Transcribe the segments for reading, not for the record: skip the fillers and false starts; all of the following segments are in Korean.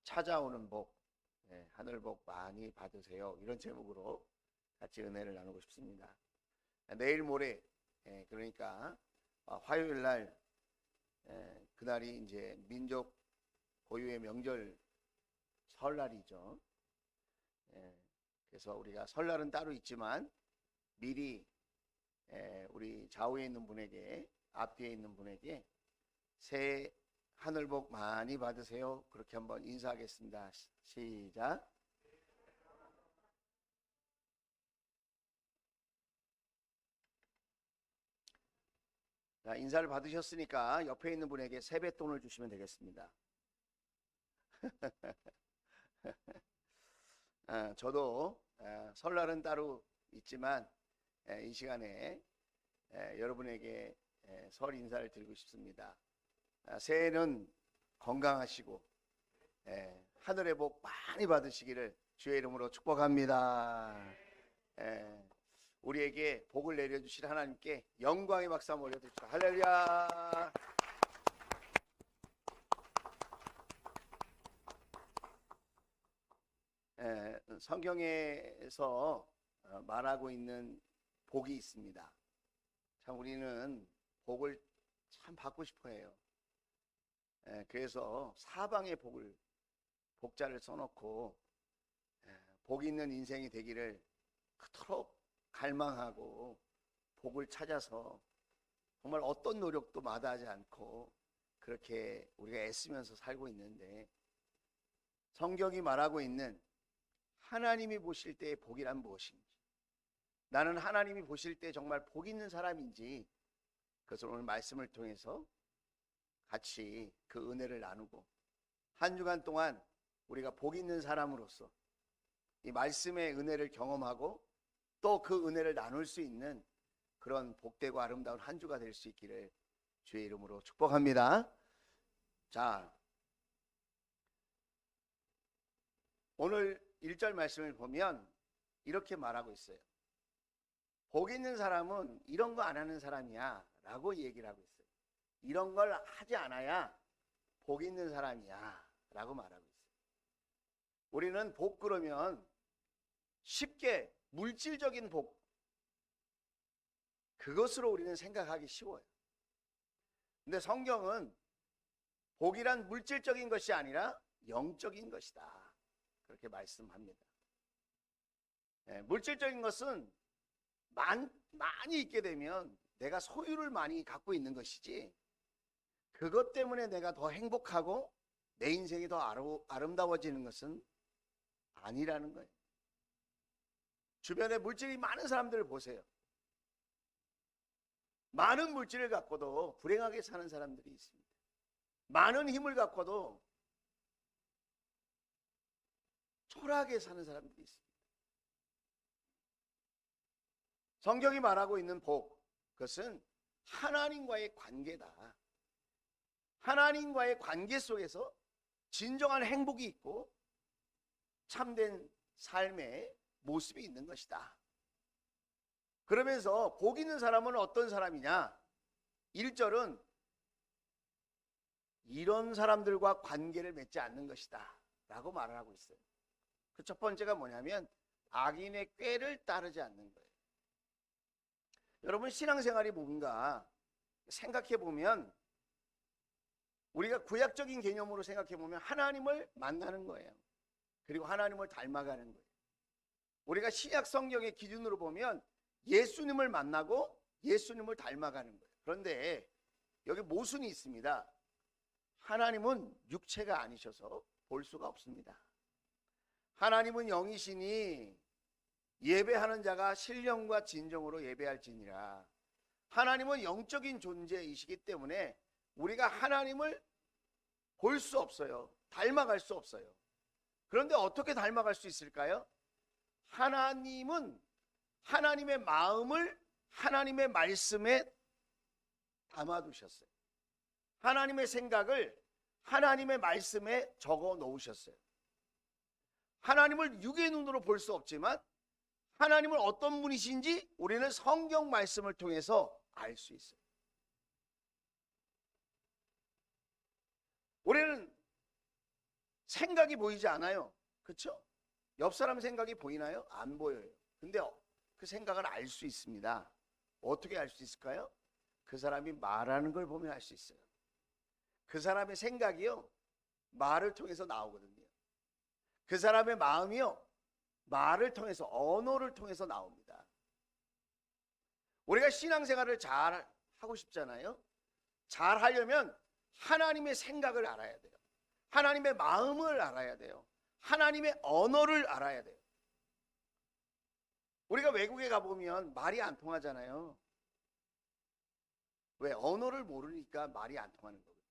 찾아오는 복, 하늘 복 많이 받으세요. 이런 제목으로 같이 은혜를 나누고 싶습니다. 내일 모레, 그러니까 화요일 날, 그날이 이제 민족 고유의 명절 설날이죠. 그래서 우리가 설날은 따로 있지만 미리 우리 좌우에 있는 분에게, 앞뒤에 있는 분에게 새해 하늘 복 많이 받으세요. 그렇게 한번 인사하겠습니다. 시작. 자, 인사를 받으셨으니까 옆에 있는 분에게 세뱃돈을 주시면 되겠습니다. 저도 설날은 따로 있지만 이 시간에 여러분에게 설 인사를 드리고 싶습니다. 새해는 건강하시고 하늘의 복 많이 받으시기를 주의 이름으로 축복합니다. 우리에게 복을 내려주실 하나님께 영광의 박수 한번 올려드립시다. 할렐루야. 성경에서 말하고 있는 복이 있습니다. 참 우리는 복을 참 받고 싶어 해요. 그래서 사방에 복자를 써놓고 복 있는 인생이 되기를 그토록 갈망하고 복을 찾아서 정말 어떤 노력도 마다하지 않고 그렇게 우리가 애쓰면서 살고 있는데, 성경이 말하고 있는 하나님이 보실 때의 복이란 무엇인지, 나는 하나님이 보실 때 정말 복 있는 사람인지, 그것을 오늘 말씀을 통해서 같이 그 은혜를 나누고 한 주간 동안 우리가 복 있는 사람으로서 이 말씀의 은혜를 경험하고 또 그 은혜를 나눌 수 있는 그런 복되고 아름다운 한 주가 될 수 있기를 주의 이름으로 축복합니다. 자, 오늘 1절 말씀을 보면 이렇게 말하고 있어요. 복 있는 사람은 이런 거 안 하는 사람이야 라고 얘기를 하고 있어요. 이런 걸 하지 않아야 복 있는 사람이야 라고 말하고 있어요. 우리는 복 그러면 쉽게 물질적인 복, 그것으로 우리는 생각하기 쉬워요. 근데 성경은 복이란 물질적인 것이 아니라 영적인 것이다, 그렇게 말씀합니다. 물질적인 것은 많이 있게 되면 내가 소유를 많이 갖고 있는 것이지, 그것 때문에 내가 더 행복하고 내 인생이 더 아름다워지는 것은 아니라는 거예요. 주변에 물질이 많은 사람들을 보세요. 많은 물질을 갖고도 불행하게 사는 사람들이 있습니다. 많은 힘을 갖고도 초라하게 사는 사람들이 있습니다. 성경이 말하고 있는 복, 그것은 하나님과의 관계다. 하나님과의 관계 속에서 진정한 행복이 있고 참된 삶의 모습이 있는 것이다. 그러면서 복 있는 사람은 어떤 사람이냐? 1절은 이런 사람들과 관계를 맺지 않는 것이다 라고 말을 하고 있어요. 그 첫 번째가 뭐냐면 악인의 꾀를 따르지 않는 거예요. 여러분, 신앙생활이 뭔가 생각해 보면, 우리가 구약적인 개념으로 생각해 보면 하나님을 만나는 거예요. 그리고 하나님을 닮아가는 거예요. 우리가 신약 성경의 기준으로 보면 예수님을 만나고 예수님을 닮아가는 거예요. 그런데 여기 모순이 있습니다. 하나님은 육체가 아니셔서 볼 수가 없습니다. 하나님은 영이시니 예배하는 자가 신령과 진정으로 예배할지니라. 하나님은 영적인 존재이시기 때문에 우리가 하나님을 볼 수 없어요. 닮아갈 수 없어요. 그런데 어떻게 닮아갈 수 있을까요? 하나님은 하나님의 마음을 하나님의 말씀에 담아두셨어요. 하나님의 생각을 하나님의 말씀에 적어 놓으셨어요. 하나님을 육의 눈으로 볼 수 없지만 하나님은 어떤 분이신지 우리는 성경 말씀을 통해서 알 수 있어요. 우리는 생각이 보이지 않아요. 그렇죠? 옆 사람 생각이 보이나요? 안 보여요. 근데 그 생각을 알 수 있습니다. 어떻게 알 수 있을까요? 그 사람이 말하는 걸 보면 알 수 있어요. 그 사람의 생각이요, 말을 통해서 나오거든요. 그 사람의 마음이요, 말을 통해서, 언어를 통해서 나옵니다. 우리가 신앙생활을 잘 하고 싶잖아요. 잘 하려면 하나님의 생각을 알아야 돼요. 하나님의 마음을 알아야 돼요. 하나님의 언어를 알아야 돼요. 우리가 외국에 가보면 말이 안 통하잖아요. 왜? 언어를 모르니까 말이 안 통하는 거거든요.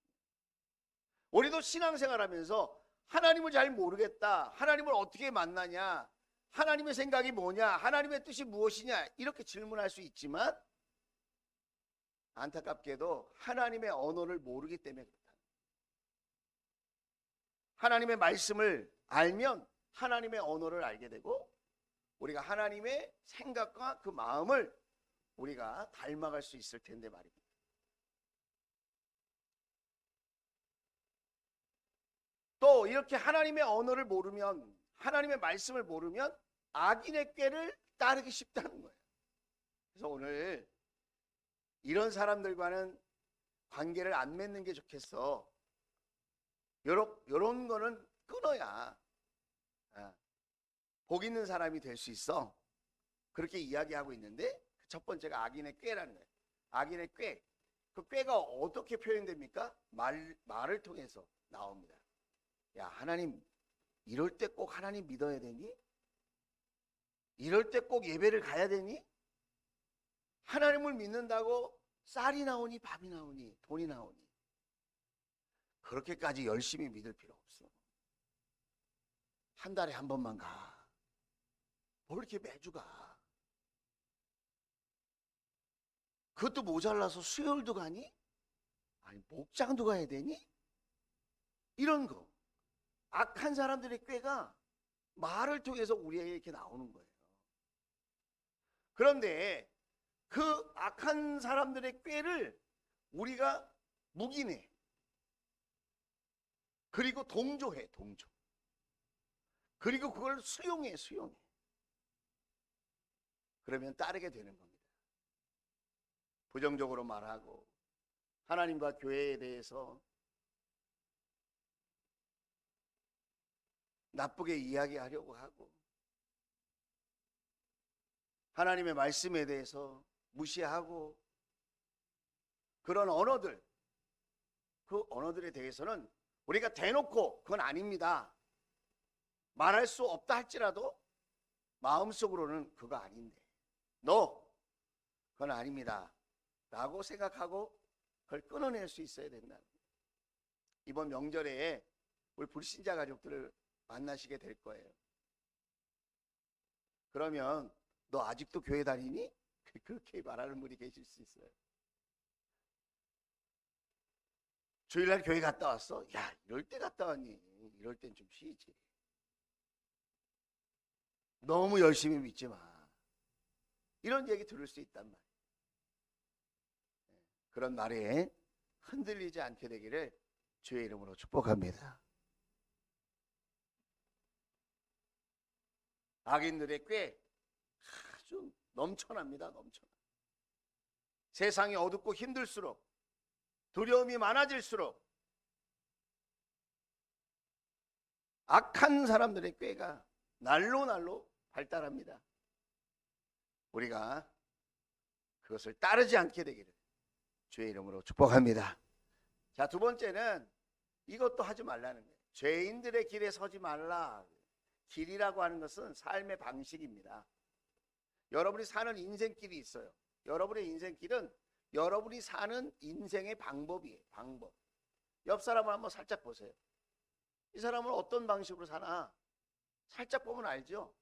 우리도 신앙생활하면서 하나님을 잘 모르겠다, 하나님을 어떻게 만나냐, 하나님의 생각이 뭐냐, 하나님의 뜻이 무엇이냐, 이렇게 질문할 수 있지만 안타깝게도 하나님의 언어를 모르기 때문에 그렇다. 하나님의 말씀을 알면 하나님의 언어를 알게 되고, 우리가 하나님의 생각과 그 마음을 우리가 닮아갈 수 있을 텐데 말입니다. 또 이렇게 하나님의 언어를 모르면, 하나님의 말씀을 모르면 악인의 꾀를 따르기 쉽다는 거예요. 그래서 오늘 이런 사람들과는 관계를 안 맺는 게 좋겠어. 요런 거는 끊어야 복 있는 사람이 될 수 있어. 그렇게 이야기하고 있는데, 첫 번째가 악인의 꾀라는 거예요. 악인의 꾀. 그 꾀가 어떻게 표현됩니까? 말을 통해서 나옵니다. 야, 하나님, 이럴 때 꼭 하나님 믿어야 되니? 이럴 때 꼭 예배를 가야 되니? 하나님을 믿는다고 쌀이 나오니 밥이 나오니 돈이 나오니? 그렇게까지 열심히 믿을 필요 없어. 한 달에 한 번만 가. 뭘 이렇게 매주 가? 그것도 모자라서 수요일도 가니? 아니, 목장도 가야 되니? 이런 거. 악한 사람들의 꾀가 말을 통해서 우리에게 이렇게 나오는 거예요. 그런데 그 악한 사람들의 꾀를 우리가 묵인해. 그리고 동조해, 동조. 그리고 그걸 수용해. 그러면 따르게 되는 겁니다. 부정적으로 말하고, 하나님과 교회에 대해서 나쁘게 이야기하려고 하고, 하나님의 말씀에 대해서 무시하고, 그런 언어들, 그 언어들에 대해서는 우리가 대놓고 그건 아닙니다, 말할 수 없다 할지라도 마음속으로는 그거 아닌데, 그건 아닙니다 라고 생각하고 그걸 끊어낼 수 있어야 된다. 이번 명절에 우리 불신자 가족들을 만나시게 될 거예요. 그러면 너 아직도 교회 다니니? 그렇게 말하는 분이 계실 수 있어요. 주일날 교회 갔다 왔어? 야, 이럴 때 갔다 왔니? 이럴 땐 좀 쉬지. 너무 열심히 믿지 마. 이런 얘기 들을 수 있단 말이에요. 그런 말에 흔들리지 않게 되기를 주의 이름으로 축복합니다. 악인들의 꾀 아주 넘쳐납니다. 넘쳐나. 세상이 어둡고 힘들수록, 두려움이 많아질수록 악한 사람들의 꾀가 날로 발달합니다. 우리가 그것을 따르지 않게 되기를 주의 이름으로 축복합니다. 자, 두 번째는 이것도 하지 말라는 거예요. 죄인들의 길에 서지 말라. 길이라고 하는 것은 삶의 방식입니다. 여러분이 사는 인생길이 있어요. 여러분의 인생길은 여러분이 사는 인생의 방법이에요. 방법. 옆 사람을 한번 살짝 보세요. 이 사람은 어떤 방식으로 사나? 살짝 보면 알죠.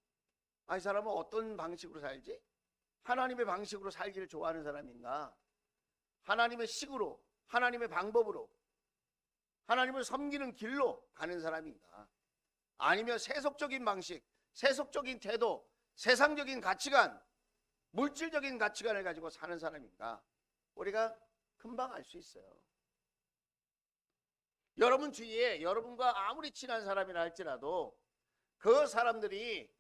이 사람은 어떤 방식으로 살지? 하나님의 방식으로 살기를 좋아하는 사람인가? 하나님의 식으로, 하나님의 방법으로, 하나님을 섬기는 길로 가는 사람인가? 아니면 세속적인 방식, 세속적인 태도, 세상적인 가치관, 물질적인 가치관을 가지고 사는 사람인가? 우리가 금방 알 수 있어요. 여러분 주위에 여러분과 아무리 친한 사람이라 할지라도 그 사람들이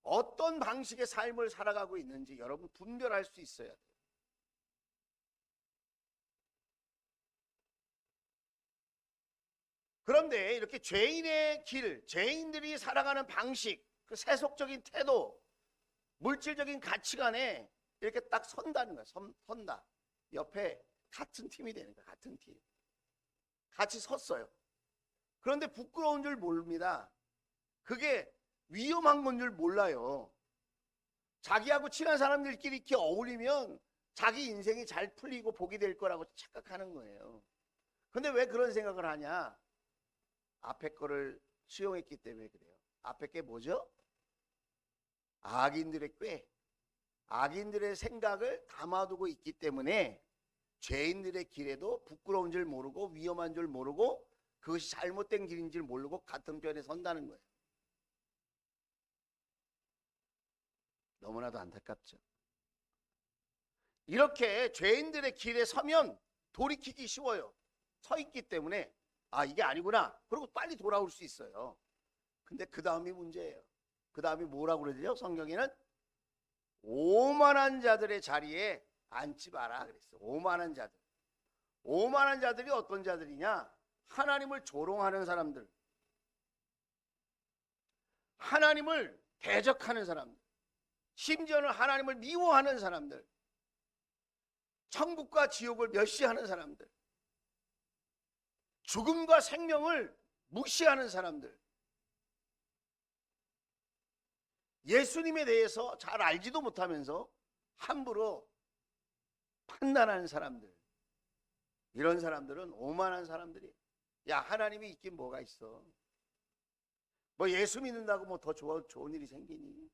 어떤 방식의 삶을 살아가고 있는지 여러분 분별할 수 있어야 돼요. 그런데 이렇게 죄인의 길, 죄인들이 살아가는 방식, 그 세속적인 태도, 물질적인 가치관에 이렇게 딱 선다는 거야. 선다. 옆에 같은 팀이 되는 거야. 같은 팀. 같이 섰어요. 그런데 부끄러운 줄 모릅니다. 그게 위험한 건 줄 몰라요. 자기하고 친한 사람들끼리 이렇게 어울리면 자기 인생이 잘 풀리고 복이 될 거라고 착각하는 거예요. 근데 왜 그런 생각을 하냐? 앞에 거를 수용했기 때문에 그래요. 앞에 게 뭐죠? 악인들의 꾀, 악인들의 생각을 담아두고 있기 때문에 죄인들의 길에도 부끄러운 줄 모르고 위험한 줄 모르고 그것이 잘못된 길인 줄 모르고 같은 편에 선다는 거예요. 너무나도 안타깝죠. 이렇게 죄인들의 길에 서면 돌이키기 쉬워요. 서 있기 때문에 아 이게 아니구나. 그리고 빨리 돌아올 수 있어요. 근데 그 다음이 문제예요. 그 다음이 뭐라고 그러죠? 성경에는 오만한 자들의 자리에 앉지 마라 그랬어요. 오만한 자들. 오만한 자들이 어떤 자들이냐? 하나님을 조롱하는 사람들, 하나님을 대적하는 사람들, 심지어는 하나님을 미워하는 사람들, 천국과 지옥을 멸시하는 사람들, 죽음과 생명을 무시하는 사람들, 예수님에 대해서 잘 알지도 못하면서 함부로 판단하는 사람들, 이런 사람들은 오만한 사람들이에요. 야 하나님이 있긴 뭐가 있어. 뭐 예수 믿는다고 뭐 더 좋은 일이 생기니.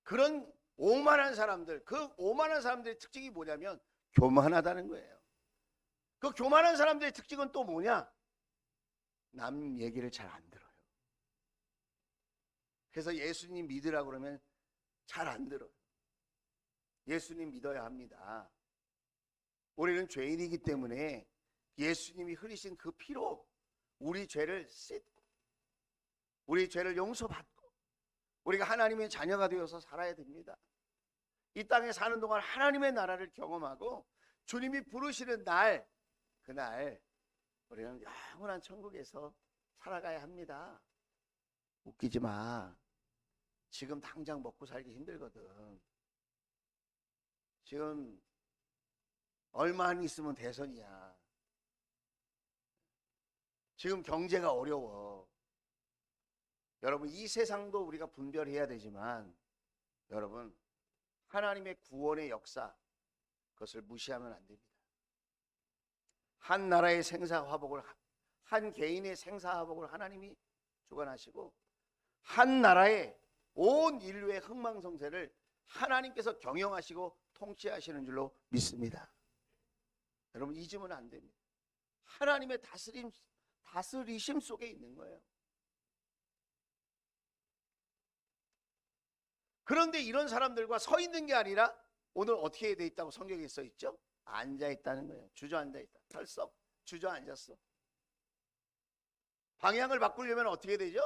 그런 오만한 사람들, 그 오만한 사람들의 특징이 뭐냐면 교만하다는 거예요. 그 교만한 사람들의 특징은 또 뭐냐? 남 얘기를 잘 안 들어요. 그래서 예수님 믿으라고 그러면 잘 안 들어요. 예수님 믿어야 합니다. 우리는 죄인이기 때문에 예수님이 흘리신 그 피로 우리 죄를 씻고 우리 죄를 용서받고 우리가 하나님의 자녀가 되어서 살아야 됩니다. 이 땅에 사는 동안 하나님의 나라를 경험하고 주님이 부르시는 날, 그날 우리는 영원한 천국에서 살아가야 합니다. 웃기지 마. 지금 당장 먹고 살기 힘들거든. 지금 얼마 안 있으면 대선이야. 지금 경제가 어려워. 여러분 이 세상도 우리가 분별해야 되지만 여러분 하나님의 구원의 역사 그것을 무시하면 안 됩니다. 한 나라의 생사화복을 한 개인의 생사화복을 하나님이 주관하시고 한 나라의 온 인류의 흥망성쇠를 하나님께서 경영하시고 통치하시는 줄로 믿습니다. 여러분 잊으면 안 됩니다. 하나님의 다스리심 속에 있는 거예요. 그런데 이런 사람들과 서 있는 게 아니라 오늘 어떻게 돼 있다고 성경에 써 있죠? 앉아 있다는 거예요. 주저앉아 있다. 털썩 주저앉았어. 방향을 바꾸려면 어떻게 되죠?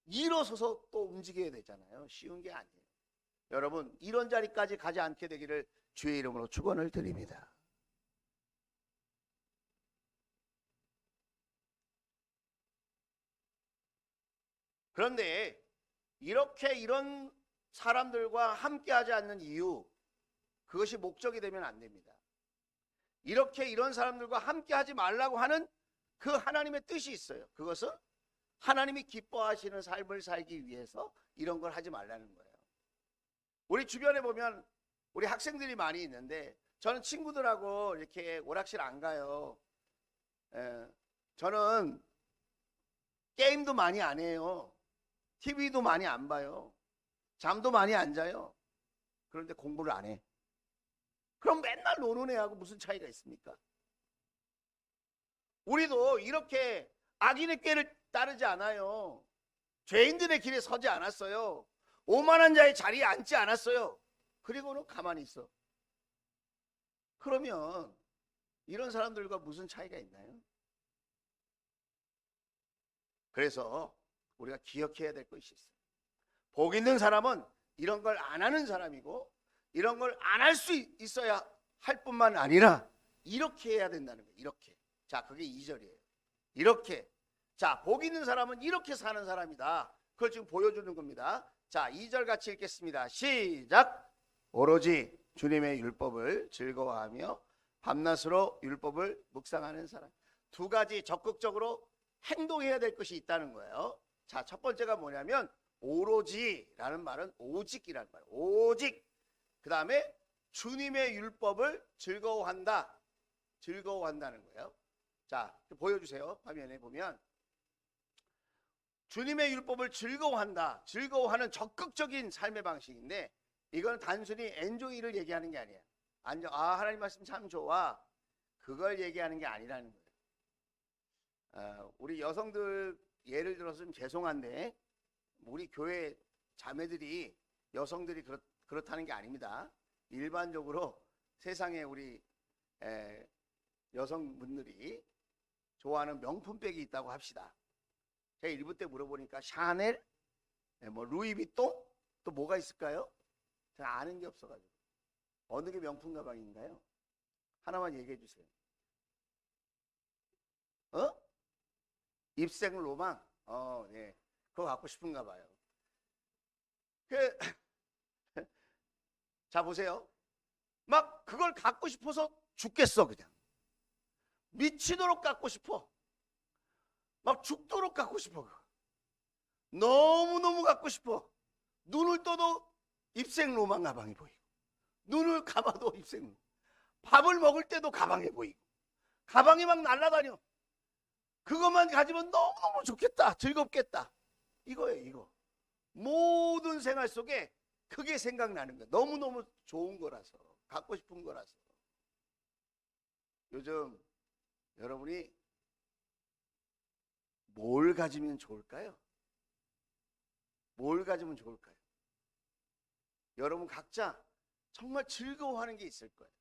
일어서서 또 움직여야 되잖아요. 쉬운 게 아니에요. 여러분 이런 자리까지 가지 않게 되기를 주의 이름으로 축원을 드립니다. 그런데 이렇게 이런 사람들과 함께하지 않는 이유, 그것이 목적이 되면 안 됩니다. 이렇게 이런 사람들과 함께하지 말라고 하는 그 하나님의 뜻이 있어요. 그것은 하나님이 기뻐하시는 삶을 살기 위해서 이런 걸 하지 말라는 거예요. 우리 주변에 보면 우리 학생들이 많이 있는데 저는 친구들하고 이렇게 오락실 안 가요. 저는 게임도 많이 안 해요. TV도 많이 안 봐요. 잠도 많이 안 자요. 그런데 공부를 안 해. 그럼 맨날 노는 애하고 무슨 차이가 있습니까? 우리도 이렇게 악인의 꾀를 따르지 않아요. 죄인들의 길에 서지 않았어요. 오만한 자의 자리에 앉지 않았어요. 그리고는 가만히 있어. 그러면 이런 사람들과 무슨 차이가 있나요? 그래서 우리가 기억해야 될 것이 있어요. 복 있는 사람은 이런 걸 안 하는 사람이고, 이런 걸 안 할 수 있어야 할 뿐만 아니라 이렇게 해야 된다는 거예요. 이렇게. 자, 그게 2절이에요. 이렇게. 자, 복 있는 사람은 이렇게 사는 사람이다. 그걸 지금 보여주는 겁니다. 자, 2절 같이 읽겠습니다. 시작. 오로지 주님의 율법을 즐거워하며 밤낮으로 율법을 묵상하는 사람. 두 가지 적극적으로 행동해야 될 것이 있다는 거예요. 자, 첫 번째가 뭐냐면 오로지라는 말은 오직이라는 말이에요. 오직. 그 다음에 주님의 율법을 즐거워한다. 즐거워한다는 거예요. 자, 보여주세요. 화면에 보면 주님의 율법을 즐거워한다. 즐거워하는 적극적인 삶의 방식인데, 이건 단순히 엔조이를 얘기하는 게 아니에요. 하나님 말씀 참 좋아, 그걸 얘기하는 게 아니라는 거예요. 우리 여성들 예를 들어서 좀 죄송한데, 우리 교회 자매들이, 여성들이 그렇다는 게 아닙니다. 일반적으로 세상에 우리 여성분들이 좋아하는 명품백이 있다고 합시다. 제가 일부 때 물어보니까 샤넬, 뭐 루이비통, 또 뭐가 있을까요? 제가 아는 게 없어가지고. 어느 게 명품 가방인가요? 하나만 얘기해 주세요. 입생 로망? 네. 그거 갖고 싶은가 봐요. 자, 보세요. 막 그걸 갖고 싶어서 죽겠어, 그냥. 미치도록 갖고 싶어. 막 죽도록 갖고 싶어. 너무너무 갖고 싶어. 눈을 떠도 입생 로망 가방이 보이고, 눈을 감아도 입생 로망. 밥을 먹을 때도 가방에 보이고, 가방이 막 날아다녀. 그것만 가지면 너무너무 좋겠다, 즐겁겠다. 이거예요, 이거. 모든 생활 속에 그게 생각나는 거예요. 너무너무 좋은 거라서, 갖고 싶은 거라서. 요즘 여러분이 뭘 가지면 좋을까요? 뭘 가지면 좋을까요? 여러분 각자 정말 즐거워하는 게 있을 거예요.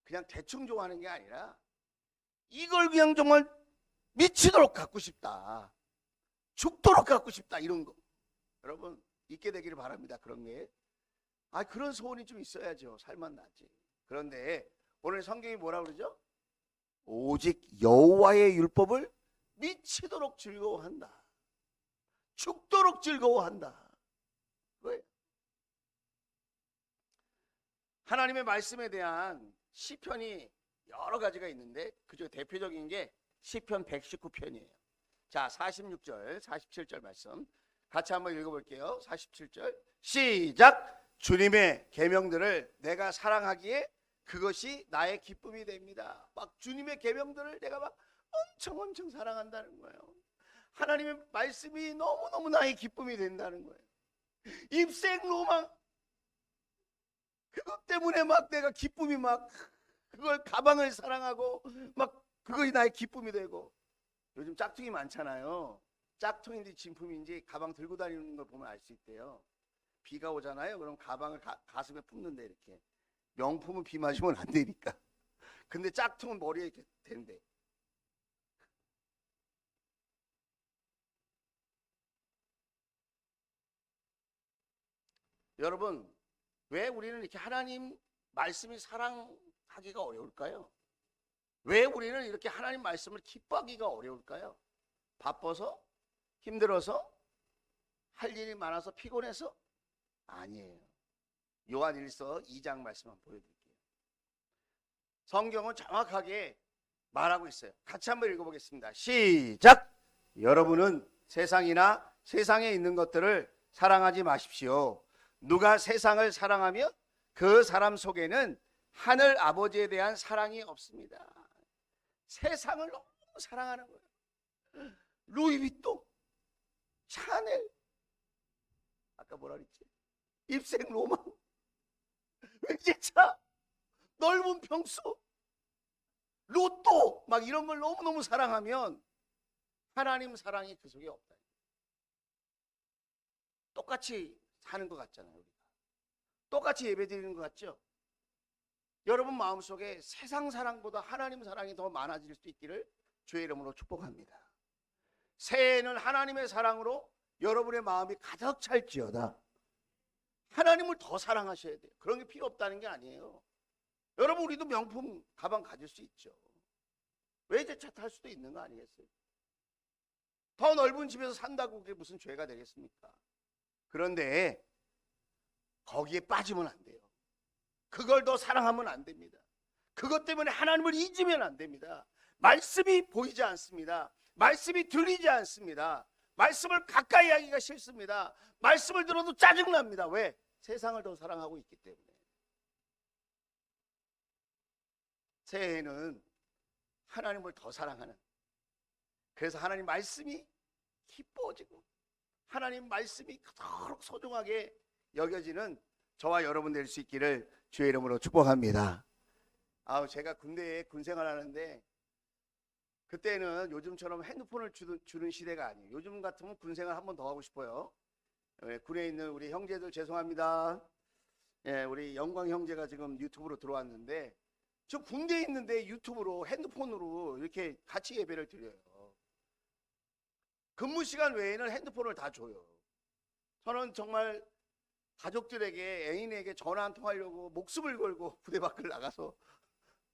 그냥 대충 좋아하는 게 아니라 이걸 그냥 정말 미치도록 갖고 싶다, 죽도록 갖고 싶다, 이런 거 여러분 있게 되기를 바랍니다. 그런 게 그런 소원이 좀 있어야죠. 살만 나지. 그런데 오늘 성경이 뭐라 그러죠? 오직 여호와의 율법을 미치도록 즐거워한다, 죽도록 즐거워한다. 왜? 하나님의 말씀에 대한 시편이 여러 가지가 있는데 그중에 대표적인 게 시편 119편이에요. 자, 46절, 47절 말씀 같이 한번 읽어볼게요. 47절 시작. 주님의 계명들을 내가 사랑하기에 그것이 나의 기쁨이 됩니다. 막 주님의 계명들을 내가 막 엄청 사랑한다는 거예요. 하나님의 말씀이 너무너무 나의 기쁨이 된다는 거예요. 입생 로망, 그것 때문에 막 내가 기쁨이 막, 그걸 가방을 사랑하고 막 그것이 나의 기쁨이 되고. 요즘 짝퉁이 많잖아요. 짝퉁인지 진품인지 가방 들고 다니는 걸 보면 알 수 있대요. 비가 오잖아요. 그럼 가방을 가슴에 품는데, 이렇게 명품은 비 맞으면 안 되니까. 근데 짝퉁은 머리에 이렇게 된대. 여러분, 왜 우리는 이렇게 하나님 말씀이 사랑하기가 어려울까요? 왜 우리는 이렇게 하나님 말씀을 기뻐하기가 어려울까요? 바빠서? 힘들어서? 할 일이 많아서 피곤해서? 아니에요. 요한일서 2장 말씀 한번 보여드릴게요. 성경은 정확하게 말하고 있어요. 같이 한번 읽어보겠습니다. 시작! 여러분은 세상이나 세상에 있는 것들을 사랑하지 마십시오. 누가 세상을 사랑하면 그 사람 속에는 하늘 아버지에 대한 사랑이 없습니다. 세상을 너무 사랑하는 거예요. 루이비통, 샤넬, 아까 뭐라 그랬지? 입생 로망, 외제차, 넓은 평수, 로또, 막 이런 걸 너무너무 사랑하면 하나님 사랑이 그 속에 없다. 똑같이 사는 것 같잖아요. 우리가 똑같이 예배 드리는 것 같죠? 여러분 마음속에 세상 사랑보다 하나님 사랑이 더 많아질 수 있기를 주의 이름으로 축복합니다. 새해에는 하나님의 사랑으로 여러분의 마음이 가득 찰지어다. 하나님을 더 사랑하셔야 돼요. 그런 게 필요 없다는 게 아니에요. 여러분, 우리도 명품 가방 가질 수 있죠. 외제차 탈 수도 있는 거 아니겠어요? 더 넓은 집에서 산다고 그게 무슨 죄가 되겠습니까? 그런데 거기에 빠지면 안 돼요. 그걸 더 사랑하면 안 됩니다. 그것 때문에 하나님을 잊으면 안 됩니다. 말씀이 보이지 않습니다. 말씀이 들리지 않습니다. 말씀을 가까이 하기가 싫습니다. 말씀을 들어도 짜증납니다. 왜? 세상을 더 사랑하고 있기 때문에. 새해에는 하나님을 더 사랑하는, 그래서 하나님 말씀이 기뻐지고 하나님 말씀이 그토록 소중하게 여겨지는 저와 여러분 될 수 있기를 주의 이름으로 축복합니다. 제가 군대에 군생활 하는데 그때는 요즘처럼 핸드폰을 주는 시대가 아니에요. 요즘 같으면 군생활 한 번 더 하고 싶어요. 군에 있는 우리 형제들 죄송합니다. 우리 영광 형제가 지금 유튜브로 들어왔는데, 저 군대에 있는데 유튜브로 핸드폰으로 이렇게 같이 예배를 드려요. 근무 시간 외에는 핸드폰을 다 줘요. 저는 정말 가족들에게, 애인에게 전화 한 통하려고 목숨을 걸고 부대 밖을 나가서,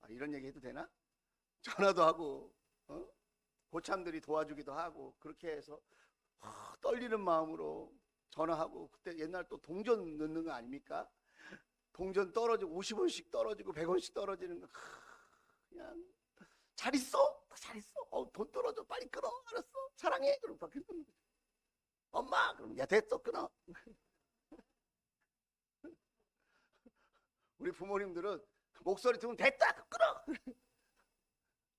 이런 얘기 해도 되나? 전화도 하고 고참들이 도와주기도 하고, 그렇게 해서 떨리는 마음으로 전화하고, 그때 옛날 또 동전 넣는 거 아닙니까? 동전 떨어지고 50원씩 떨어지고 100원씩 떨어지는 거, 그냥 잘 있어? 잘 있어? 돈 떨어져, 빨리 끊어. 알았어, 사랑해. 그럼 밖에 끊는 거죠. 엄마, 그럼 야 됐어, 끊어. 우리 부모님들은 목소리 들으면 됐다, 끊어.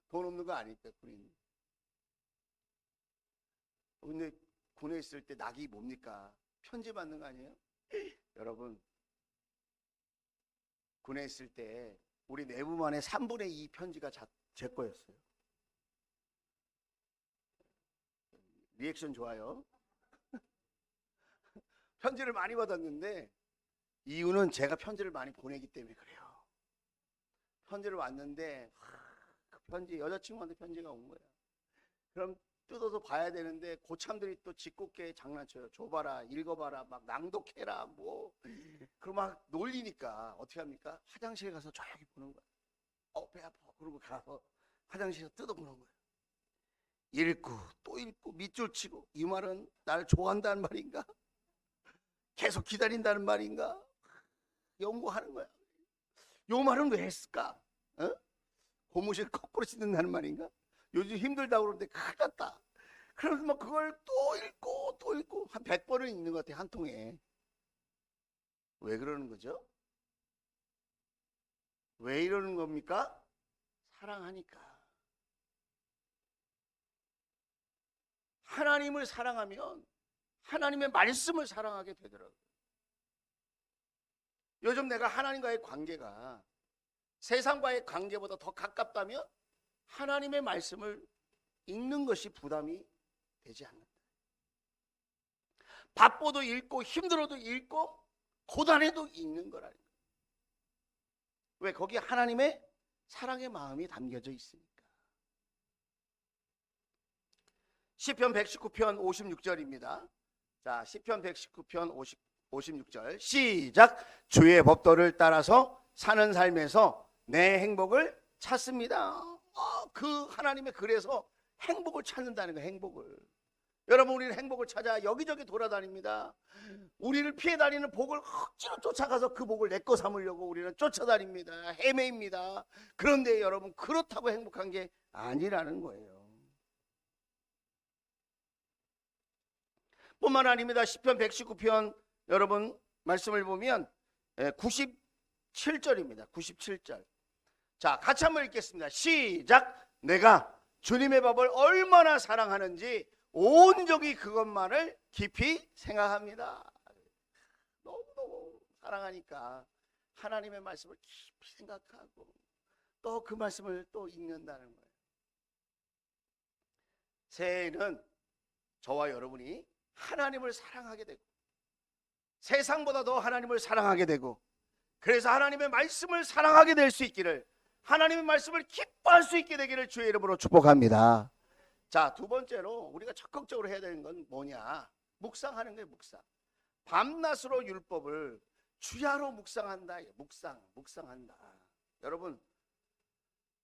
돈 없는 거 아니까 군인. 근데 군에 있을 때 낙이 뭡니까? 편지 받는 거 아니에요? 여러분, 군에 있을 때 우리 내부만의 3분의 2 편지가 제 거였어요. 리액션 좋아요. 편지를 많이 받았는데 이유는 제가 편지를 많이 보내기 때문에 그래요. 편지를 왔는데 그 편지, 여자친구한테 편지가 온 거야. 그럼 뜯어서 봐야 되는데 고참들이 또 짓궂게 장난쳐요. 줘봐라, 읽어봐라, 막 낭독해라, 뭐. 그럼 막 놀리니까 어떻게 합니까? 화장실에 가서 조용히 보는 거야. 배 아파. 그러고 가서 화장실에서 뜯어보는 거야. 읽고 또 읽고 밑줄 치고, 이 말은 날 좋아한다는 말인가? 계속 기다린다는 말인가? 연구하는 거야. 요 말은 왜 했을까? 고무실 거꾸로 씻는다는 말인가? 요즘 힘들다고 그러는데 큰일 났다. 그래서 막 그걸 또 읽고 또 읽고 한 100번은 읽는 것 같아, 한 통에. 왜 그러는 거죠? 왜 이러는 겁니까? 사랑하니까. 하나님을 사랑하면 하나님의 말씀을 사랑하게 되더라고요. 요즘 내가 하나님과의 관계가 세상과의 관계보다 더 가깝다면 하나님의 말씀을 읽는 것이 부담이 되지 않는다. 바빠도 읽고 힘들어도 읽고 고단해도 읽는 거라니까. 왜? 거기 하나님의 사랑의 마음이 담겨져 있으니까. 시편 119편 56절입니다. 자, 시편 119편 56절 시작. 주의 법도를 따라서 사는 삶에서 내 행복을 찾습니다. 그 하나님의 글에서 행복을 찾는다는 거예요. 행복을. 여러분, 우리는 행복을 찾아 여기저기 돌아다닙니다. 우리를 피해 다니는 복을 억지로 쫓아가서 그 복을 내 거 삼으려고 우리는 쫓아다닙니다. 헤매입니다. 그런데 여러분, 그렇다고 행복한 게 아니라는 거예요. 뿐만 아닙니다. 시편 119편 여러분 말씀을 보면 97절입니다. 97절. 자, 같이 한번 읽겠습니다. 시작. 내가 주님의 법을 얼마나 사랑하는지 온종일 그것만을 깊이 생각합니다. 너무너무 사랑하니까 하나님의 말씀을 깊이 생각하고 또 그 말씀을 또 읽는다는 거예요. 새해에는 저와 여러분이 하나님을 사랑하게 되고 세상보다 더 하나님을 사랑하게 되고 그래서 하나님의 말씀을 사랑하게 될 수 있기를, 하나님의 말씀을 기뻐할 수 있게 되기를 주의 이름으로 축복합니다. 자, 두 번째로 우리가 적극적으로 해야 되는 건 뭐냐? 묵상하는 거예요. 묵상. 밤낮으로 율법을 주야로 묵상한다. 묵상한다. 여러분,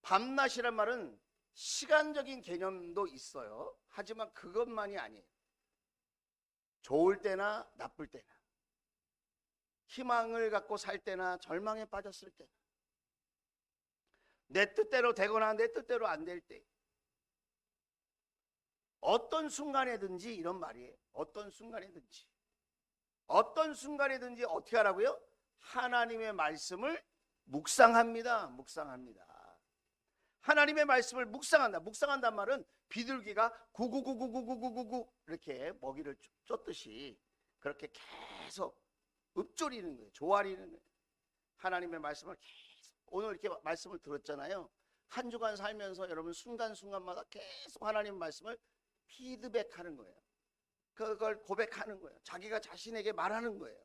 밤낮이란 말은 시간적인 개념도 있어요. 하지만 그것만이 아니에요. 좋을 때나 나쁠 때나, 희망을 갖고 살 때나 절망에 빠졌을 때, 내 뜻대로 되거나 내 뜻대로 안 될 때, 어떤 순간에든지, 이런 말이에요. 어떤 순간에든지 어떻게 하라고요? 하나님의 말씀을 묵상합니다. 하나님의 말씀을 묵상한다. 묵상한단 말은 비둘기가 구구구구구구구구 이렇게 먹이를 쫓듯이 그렇게 계속 읊조리는 거예요. 조아리는 거예요. 하나님의 말씀을 계속, 오늘 이렇게 말씀을 들었잖아요. 한 주간 살면서 여러분 순간순간마다 계속 하나님의 말씀을 피드백하는 거예요. 그걸 고백하는 거예요. 자기가 자신에게 말하는 거예요.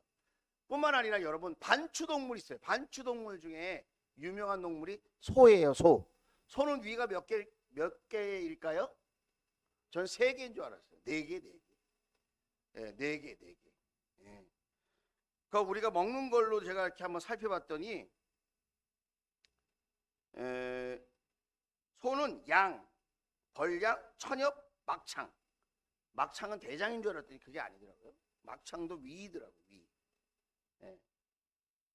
뿐만 아니라 여러분, 반추동물 있어요. 반추동물 중에 유명한 동물이 소예요. 소는 위가 몇 개일까요? 전 3개인 줄 알았어요. 4개. 네, 4개. 네. 그 우리가 먹는 걸로 제가 이렇게 한번 살펴봤더니, 소는 양, 벌양, 천엽, 막창. 막창은 대장인 줄 알았더니 그게 아니더라고요. 막창도 위더라고요. 위. 네.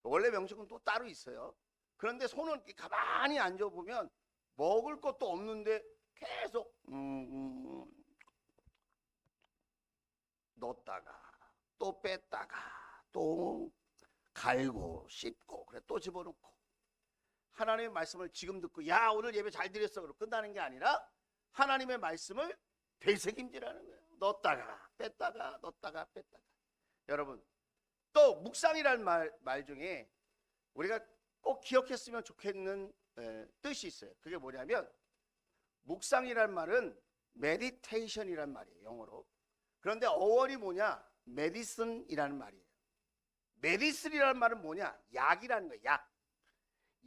원래 명칭은 또 따로 있어요. 그런데 소는 가만히 앉아보면 먹을 것도 없는데 계속 넣었다가 또 뺐다가 또 갈고 씹고 그래 또 집어넣고, 하나님의 말씀을 지금 듣고 야 오늘 예배 잘 드렸어 그러고 끝나는 게 아니라 하나님의 말씀을 되새김질하는 거예요. 넣었다가 뺐다가 넣었다가 뺐다가. 여러분, 또 묵상이라는 말 중에 우리가 꼭 기억했으면 좋겠는 뜻이 있어요. 그게 뭐냐면, 묵상이란 말은 메디테이션이란 말이에요, 영어로. 그런데 어원이 뭐냐? 메디슨이라는 말이에요. 메디슨이라는 말은 뭐냐? 약이라는 거예요.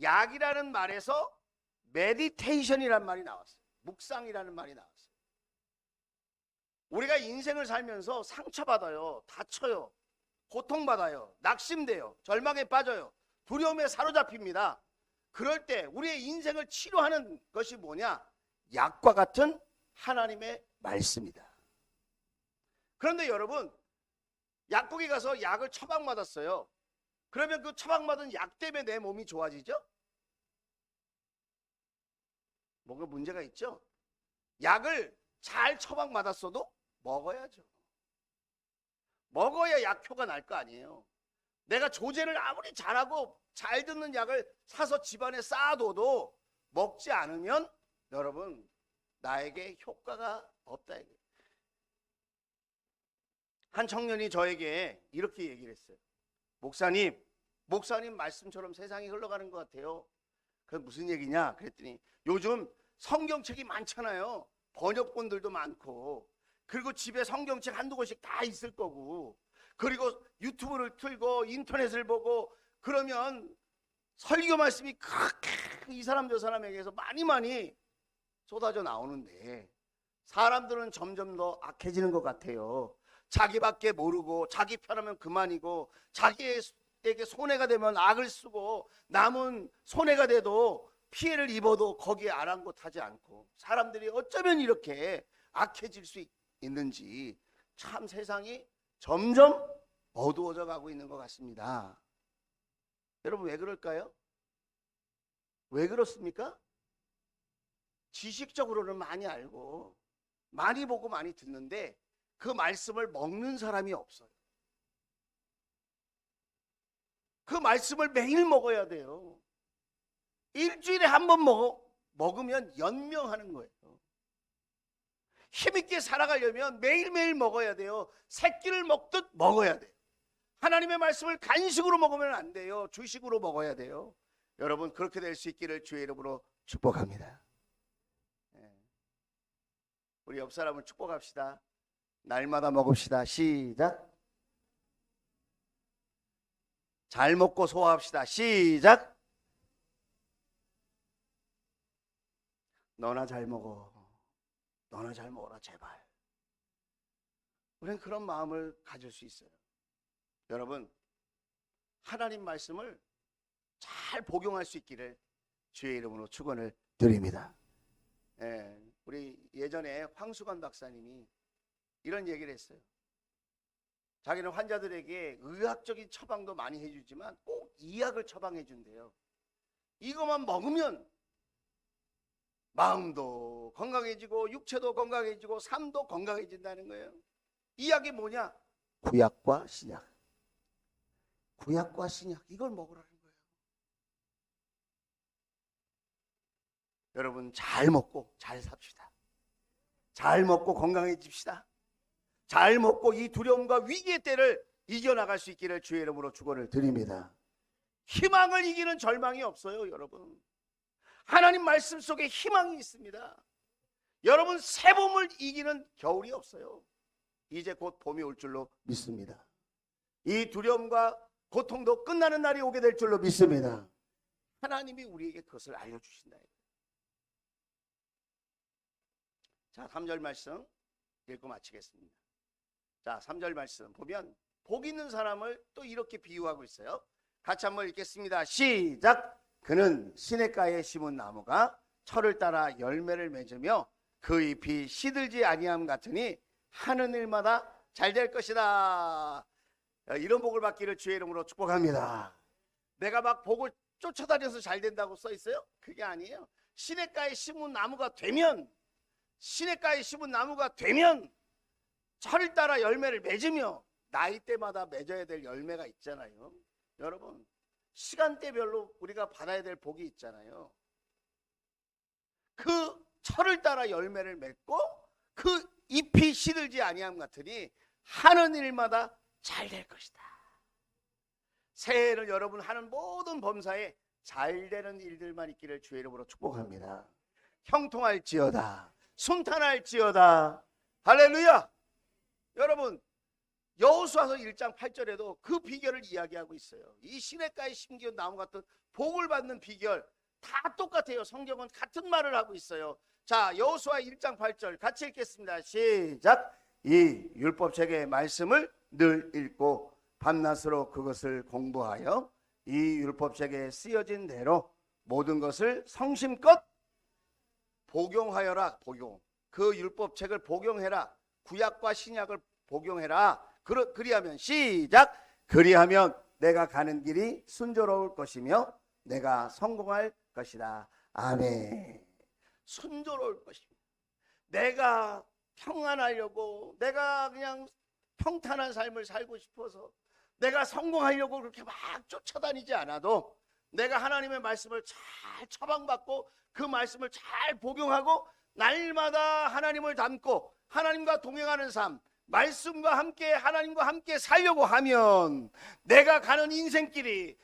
약이라는 말에서 메디테이션이라는 말이 나왔어요. 묵상이라는 말이 나왔어요. 우리가 인생을 살면서 상처받아요, 다쳐요, 고통받아요, 낙심돼요, 절망에 빠져요, 두려움에 사로잡힙니다. 그럴 때 우리의 인생을 치료하는 것이 뭐냐? 약과 같은 하나님의 말씀이다. 그런데 여러분, 약국에 가서 약을 처방받았어요. 그러면 그 처방받은 약 때문에 내 몸이 좋아지죠? 뭔가 문제가 있죠? 약을 잘 처방받았어도 먹어야죠. 먹어야 약효가 날 거 아니에요. 내가 조제를 아무리 잘하고 잘 듣는 약을 사서 집안에 쌓아둬도 먹지 않으면 여러분 나에게 효과가 없다. 한 청년이 저에게 이렇게 얘기를 했어요. 목사님 말씀처럼 세상이 흘러가는 것 같아요. 그게 무슨 얘기냐? 그랬더니 요즘 성경책이 많잖아요. 번역본들도 많고, 그리고 집에 성경책 한두 권씩 다 있을 거고, 그리고 유튜브를 틀고 인터넷을 보고 그러면 설교 말씀이 그렇게 이 사람 저 사람에게서 많이 쏟아져 나오는데 사람들은 점점 더 악해지는 것 같아요. 자기밖에 모르고 자기 편하면 그만이고, 자기에게 손해가 되면 악을 쓰고, 남은 손해가 돼도 피해를 입어도 거기에 아랑곳하지 않고, 사람들이 어쩌면 이렇게 악해질 수 있는지 참 세상이 점점 어두워져 가고 있는 것 같습니다. 여러분, 왜 그럴까요? 왜 그렇습니까? 지식적으로는 많이 알고 많이 보고 많이 듣는데 그 말씀을 먹는 사람이 없어요. 그 말씀을 매일 먹어야 돼요. 일주일에 한 번 먹으면 연명하는 거예요. 힘있게 살아가려면 매일매일 먹어야 돼요. 새끼를 먹듯 먹어야 돼요. 하나님의 말씀을 간식으로 먹으면 안 돼요. 주식으로 먹어야 돼요. 여러분, 그렇게 될 수 있기를 주의 이름으로 축복합니다. 우리 옆 사람을 축복합시다. 날마다 먹읍시다. 시작. 잘 먹고 소화합시다. 시작. 너나 잘 먹어. 너나 잘 먹어라 제발. 우리는 그런 마음을 가질 수 있어요. 여러분, 하나님 말씀을 잘 복용할 수 있기를 주의 이름으로 축원을 드립니다. 우리 예전에 황수관 박사님이 이런 얘기를 했어요. 자기는 환자들에게 의학적인 처방도 많이 해주지만 꼭 이약을 처방해 준대요. 이것만 먹으면 마음도 건강해지고 육체도 건강해지고 삶도 건강해진다는 거예요. 이약이 뭐냐? 구약과 신약. 구약과 신약, 이걸 먹으라는 거예요. 여러분, 잘 먹고 잘 삽시다. 잘 먹고 건강해집시다. 잘 먹고 이 두려움과 위기의 때를 이겨나갈 수 있기를 주의 이름으로 축원을 드립니다. 희망을 이기는 절망이 없어요, 여러분. 하나님 말씀 속에 희망이 있습니다. 여러분, 새봄을 이기는 겨울이 없어요. 이제 곧 봄이 올 줄로 믿습니다. 이 두려움과 고통도 끝나는 날이 오게 될 줄로 믿습니다. 하나님이 우리에게 그것을 알려주신다. 자, 3절 말씀 읽고 마치겠습니다. 자, 3절 말씀 보면 복 있는 사람을 또 이렇게 비유하고 있어요. 같이 한번 읽겠습니다. 시작. 그는 시냇가에 심은 나무가 철을 따라 열매를 맺으며 그 잎이 시들지 아니함 같으니 하는 일마다 잘 될 것이다. 이런 복을 받기를 주의 이름으로 축복합니다. 내가 막 복을 쫓아다녀서 잘 된다고 써 있어요? 그게 아니에요. 시냇가에 심은 나무가 되면, 시냇가에 심은 나무가 되면 철을 따라 열매를 맺으며, 나이대마다 맺어야 될 열매가 있잖아요. 여러분, 시간대별로 우리가 받아야 될 복이 있잖아요. 그 철을 따라 열매를 맺고 그 잎이 시들지 아니함 같으니 하는 일마다 잘 될 것이다. 새해를 여러분 하는 모든 범사에 잘 되는 일들만 있기를 주의 이름으로 축복합니다. 형통할지어다, 순탄할지어다. 할렐루야. 여러분, 여호수아서 1장 8절에도 그 비결을 이야기하고 있어요. 이 시냇가에 심기운 나무 같은 복을 받는 비결 다 똑같아요. 성경은 같은 말을 하고 있어요. 자, 여호수아 1장 8절 같이 읽겠습니다. 시작. 이 율법책의 말씀을 늘 읽고 밤낮으로 그것을 공부하여 이 율법책에 쓰여진 대로 모든 것을 성심껏 복용하여라. 복용. 그 율법책을 복용해라. 구약과 신약을 복용해라. 그리하면 시작. 그리하면 내가 가는 길이 순조로울 것이며 내가 성공할 것이다. 아멘. 순조로울 것입니다. 내가 평안하려고, 내가 그냥 평탄한 삶을 살고 싶어서, 내가 성공하려고 그렇게 막 쫓아다니지 않아도 내가 하나님의 말씀을 잘 처방받고 그 말씀을 잘 복용하고 날마다 하나님을 닮고 하나님과 동행하는 삶, 말씀과 함께 하나님과 함께 살려고 하면 내가 가는 인생길이,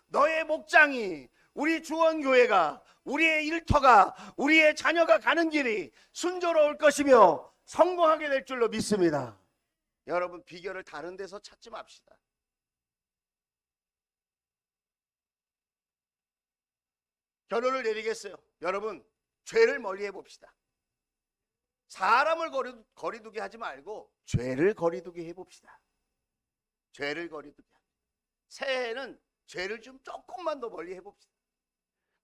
너의 목장이, 우리 주원교회가, 우리의 일터가, 우리의 자녀가 가는 길이 순조로울 것이며 성공하게 될 줄로 믿습니다. 여러분, 비결을 다른 데서 찾지 맙시다. 결론을 내리겠어요. 여러분, 죄를 멀리해 봅시다. 사람을 거리두게 하지 말고 죄를 거리두게 해봅시다. 죄를 거리두게. 새해에는 죄를 좀 조금만 더 멀리 해봅시다.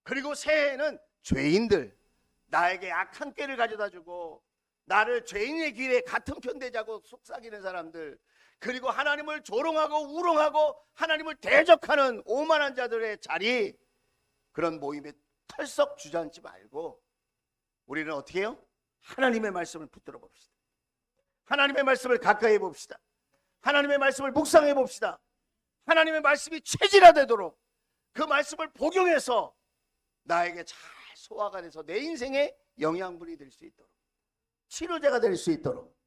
그리고 새해에는 죄인들, 나에게 악한 꾀를 가져다주고 나를 죄인의 길에 같은 편 되자고 속삭이는 사람들, 그리고 하나님을 조롱하고 우롱하고 하나님을 대적하는 오만한 자들의 자리, 그런 모임에 털썩 주저앉지 말고 우리는 어떻게 해요? 하나님의 말씀을 붙들어 봅시다. 하나님의 말씀을 가까이 해봅시다. 하나님의 말씀을 묵상해 봅시다. 하나님의 말씀이 체질화되도록 그 말씀을 복용해서 나에게 잘 소화가 돼서 내 인생의 영양분이 될 수 있도록, 치료제가 될 수 있도록,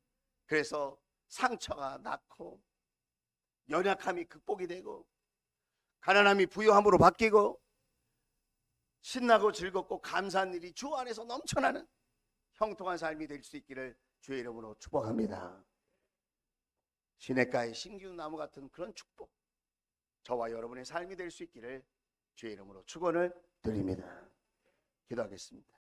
그래서 상처가 낫고 연약함이 극복이 되고 가난함이 부유함으로 바뀌고 신나고 즐겁고 감사한 일이 주 안에서 넘쳐나는 형통한 삶이 될 수 있기를 주의 이름으로 축복합니다. 시냇가에 심기운 나무 같은 그런 축복, 저와 여러분의 삶이 될 수 있기를 주의 이름으로 축원을 드립니다. 기도하겠습니다.